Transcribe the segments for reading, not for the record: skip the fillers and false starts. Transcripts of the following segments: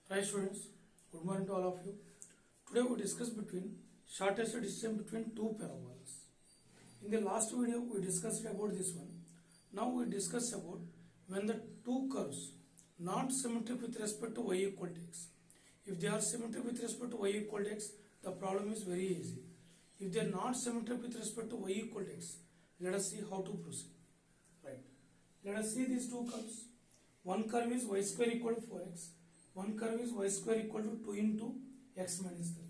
Hi students, good morning to all of you. Today we discuss between shortest distance between two parabolas. In the last video we discussed about this one. Now we discuss about when the two curves not symmetric with respect to y equal to x. If they are symmetric with respect to y equal to x, the problem is very easy. If they are not symmetric with respect to y equal to x, let us see how to proceed. Right. Let us see these two curves. One curve is y square equal to 4x. One curve is y square equal to 2 into x minus 3.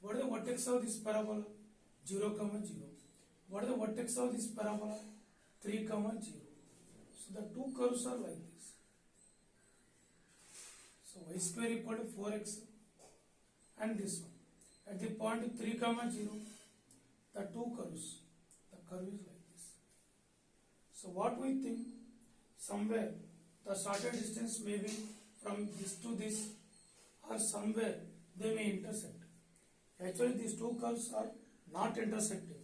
What is the vertex of this parabola? 0, 0. What is the vertex of this parabola? 3, 0. So the two curves are like this. So y square equal to 4x and this one. At the point 3, 0, the two curves, the curve is like this. So what we think, somewhere the shorter distance may be from this to this, or somewhere they may intersect. Actually these two curves are not intersecting.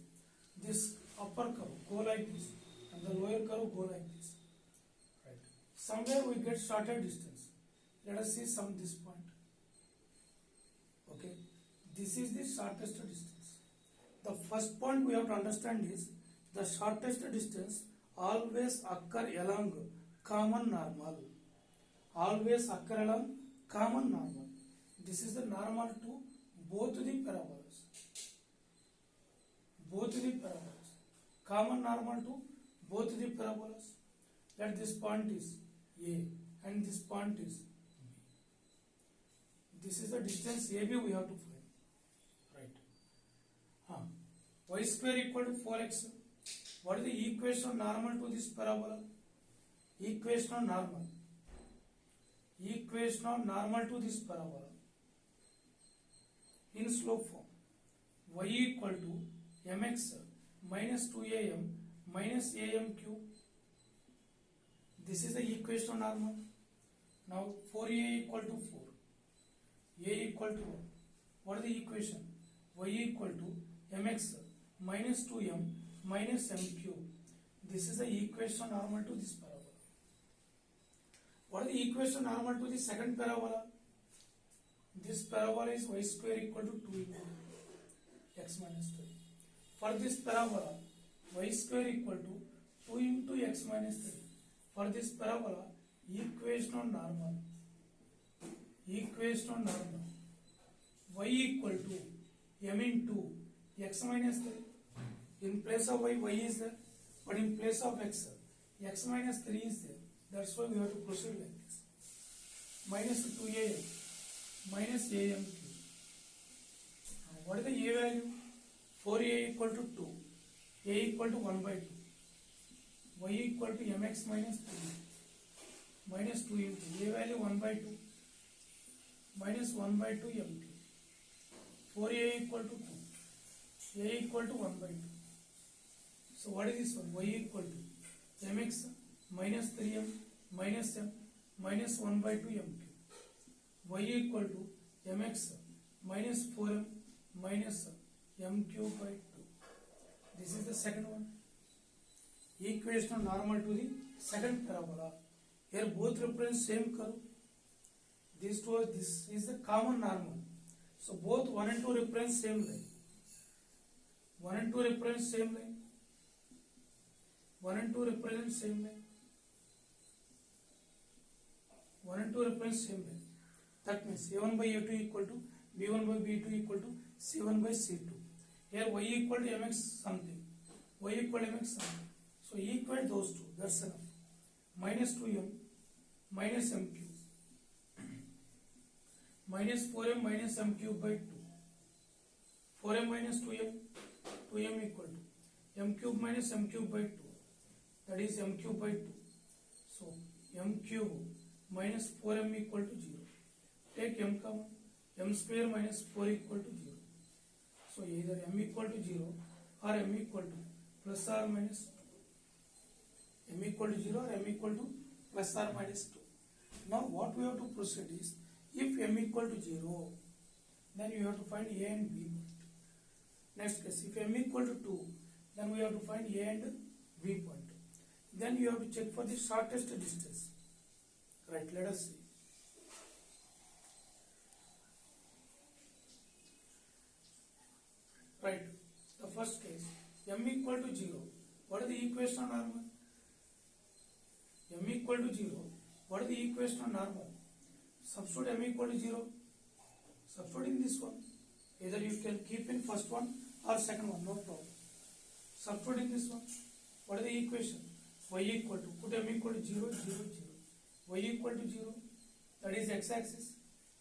This upper curve go like this and the lower curve go like this. Right. Somewhere we get shorter distance. Let us see this point. Okay. This is the shortest distance. The first point we have to understand is the shortest distance always occur along common normal. Always occur along common normal. This is the normal to both the parabolas. Both the parabolas. Common normal to both the parabolas. Let this point is A and this point is B. This is the distance AB we have to find. Right. Y square equal to 4x. What is the equation normal to this parabola? Equation of normal. Equation of normal to this parabola in slope form. Y equal to mx minus 2am minus am cube. This is the equation of normal. Now 4a equal to 4, a equal to 1. What is the equation? Y equal to mx minus 2m minus m cube. This is the equation normal to this parabola. What is the equation normal to the second parabola? This parabola is y square equal to 2 into x minus 3. For this parabola, y square equal to 2 into x minus 3. For this parabola, equation of normal. Equation of normal. Y equal to m into x minus 3. In place of y, y is there. But in place of x minus 3 is there. That's why we have to proceed like this. Minus 2am minus am cube. What is the a value? 4a equal to 2. A equal to 1 by 2. Y equal to mx minus 3. Minus 2 into a value 1 by 2. Minus 1 by 2 m cube. 4a equal to 2. A equal to 1 by 2. So what is this one? Y equal to mx minus 3m minus m minus 1 by 2 m cube. Y equal to mx minus 4m minus m cube by 2. This is the second one. Equation of normal to the second parabola. Here both represent same curve. These two are, this is the common normal. So both 1 and 2 represent same line. 1 and 2 represent same line. 1 and 2 represent same line. 1 and 2 represent same line. That means A1 by A2 equal to B1 by B2 equal to C1 by C2. Here y equal to mx something. Y equal to mx something. So equate those two. That's enough. Minus 2m minus m cube. Minus 4m minus m cube by 2. 4m minus 2m. 2m equal to m cube minus m cube by 2. That is m cube by 2. So m cube minus 4m equal to 0. Take m common. M square minus 4 equal to 0. So either m equal to 0 or m equal to plus or minus 2. M equal to 0 or m equal to plus or minus 2. Now what we have to proceed is, if m equal to 0, then you have to find a and b point. Next case, if m equal to 2, then we have to find a and b point. Then you have to check for the shortest distance. Right, let us see. first case, m equal to 0. What is the equation of normal? M equal to 0. What is the equation of normal? Substitute m equal to 0. Substitute in this one. Either you can keep in first one or second one, no problem. Substitute in this one. What is the equation? Y equal to, put m equal to 0, 0, 0. Y equal to 0. That is x-axis.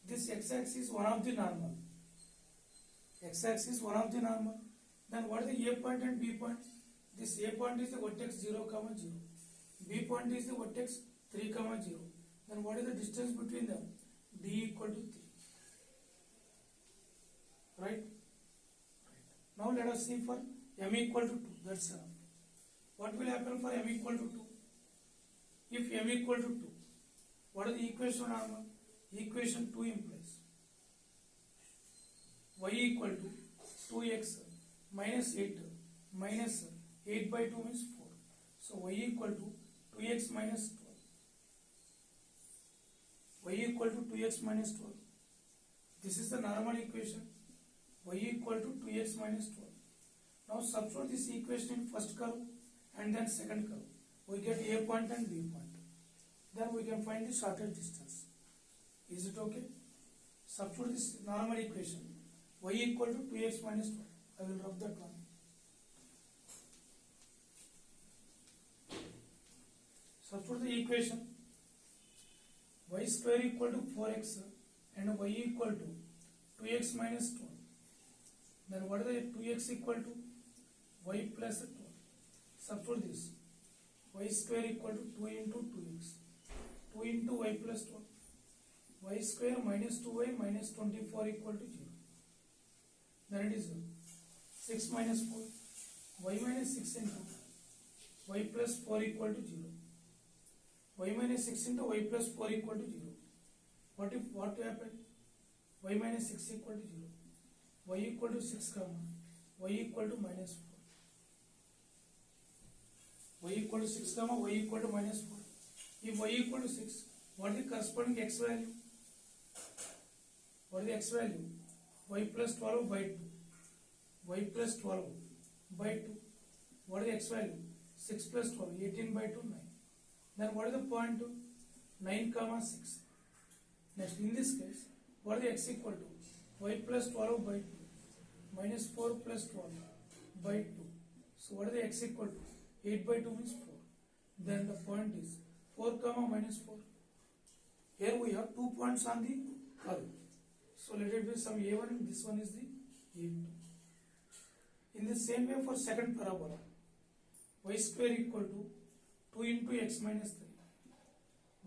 This x-axis is one of the normal. X-axis is one of the normal. Then what is the A point and B point? This A point is the vertex 0, 0. B point is the vertex 3, 0. Then what is the distance between them? D equal to 3. Right? Now let us see for m equal to 2. That's enough. What will happen for m equal to 2? If m equal to 2, what is the equation normal? Equation 2 implies y equal to 2x minus 8 minus 8 by 2 means 4. So y equal to 2x minus 12. Y equal to 2x minus 12. This is the normal equation. Y equal to 2x minus 12. Now substitute this equation in first curve and then second curve. We get A point and B point. Then we can find the shortest distance. Is it okay? Substitute this normal equation. Y equal to 2x minus 12. I will rub that one. Substitute the equation. Y square equal to 4x and y equal to 2x minus 12. Then what is the 2x equal to? Y plus 12. Substitute this. Y square equal to 2 into 2x. 2 into y plus 12. Y square minus 2y minus 24 equal to 0. Then it is 6 minus 4. Y minus 6 into y plus 4 equal to 0. Y minus 6 into y plus 4 equal to 0. What happened? Y minus 6 equal to 0. Y equal to 6 comma. Y equal to minus 4. Y equal to 6 comma. Y equal to minus 4. If y equal to 6, what is the corresponding x value? What is the x value? Y plus 12 by 2. Y plus 12 by 2. What is the x value? 6 plus 12, 18 by 2, 9. Then what is the point? 9 comma 6. Next, in this case, what is the x equal to? Y plus 12 by 2 minus 4 plus 12 by 2. So what is the x equal to? 8 by 2 means 4. Then the point is 4 comma minus 4. Here we have 2 points on the curve. So let it be some a1 and this one is the a2. In the same way for second parabola, y square equal to 2 into x minus 3.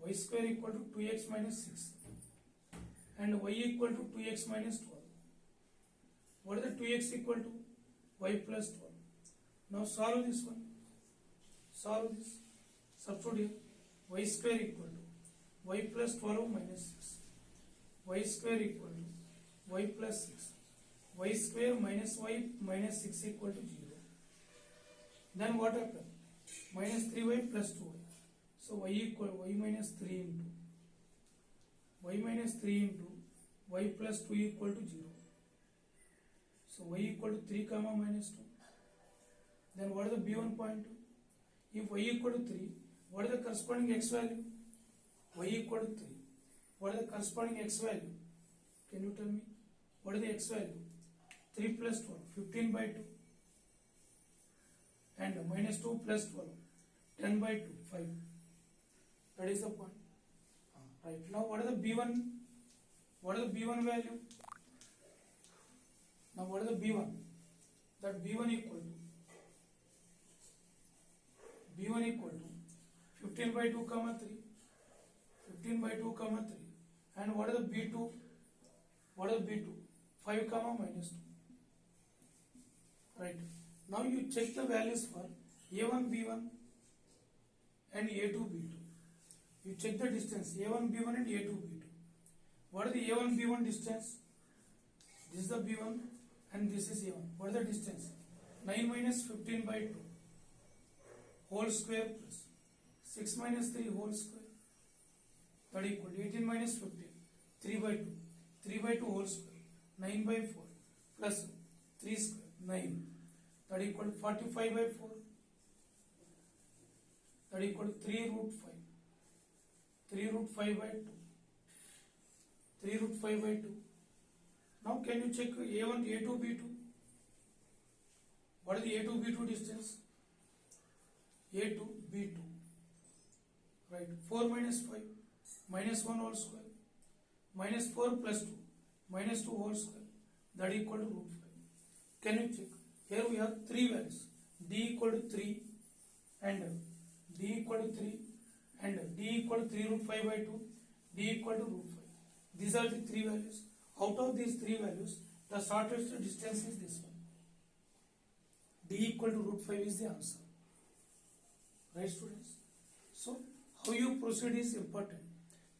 Y square equal to 2x minus 6. And y equal to 2x minus 12. What is the 2x equal to? Y plus 12. Now solve this one. Solve this. Substitute here. Y square equal to y plus 12 minus 6. Y square equal to y plus 6. Y square minus y minus 6 equal to 0. Then what happened? Minus 3y plus 2y. So y equal y minus 3 into y minus 3 into y plus 2 equal to 0. So y equal to 3 comma minus 2. Then what is the b1 point? If y equal to 3, what is the corresponding x value? Y equal to 3. What is the corresponding x value? Can you tell me? What is the x value? 3 plus 12, 15 by 2. And minus 2 plus 12, 10 by 2, 5. That is the point. Right. Now what is the b1? What is the b1 value? Now what is the b1? That b1 equal to 15 by 2 comma 3. 15 by 2 comma 3. And what is the b2? What is b2? 5 comma minus 2. Right. Now you check the values for a1 b1 and a2 b2. You check the distance a1 b1 and a2 b2. What is the a1 b1 distance? This is the b1 and this is a1. What is the distance? 9 minus 15 by 2 whole square plus 6 minus 3 whole square. That equal to 18 minus 15. 3 by 2. 3 by 2 whole square. 9 by 4 plus 3 square. 9. that equal to 45 by 4, that equal to 3 root 5, 3 root 5 by 2, 3 root 5 by 2. Now can you check A1, A2, B2? What is the A2, B2 distance? A2, B2. Right, 4 minus 5, minus 1 whole square, minus 4 plus 2, minus 2 whole square, that equal to root 5. Can you check? Here we have three values, D equal to 3 and D equal to 3 and D equal to 3 root 5 by 2, D equal to root 5. These are the three values. Out of these three values, the shortest distance is this one. D equal to root 5 is the answer. Right, students? So, how you proceed is important.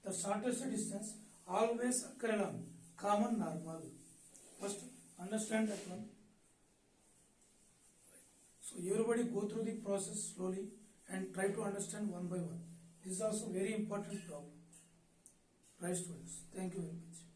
The shortest distance always occur along common normal. First, understand that one. So, everybody go through the process slowly and try to understand one by one. This is also very important problem. Right, students? Thank you very much.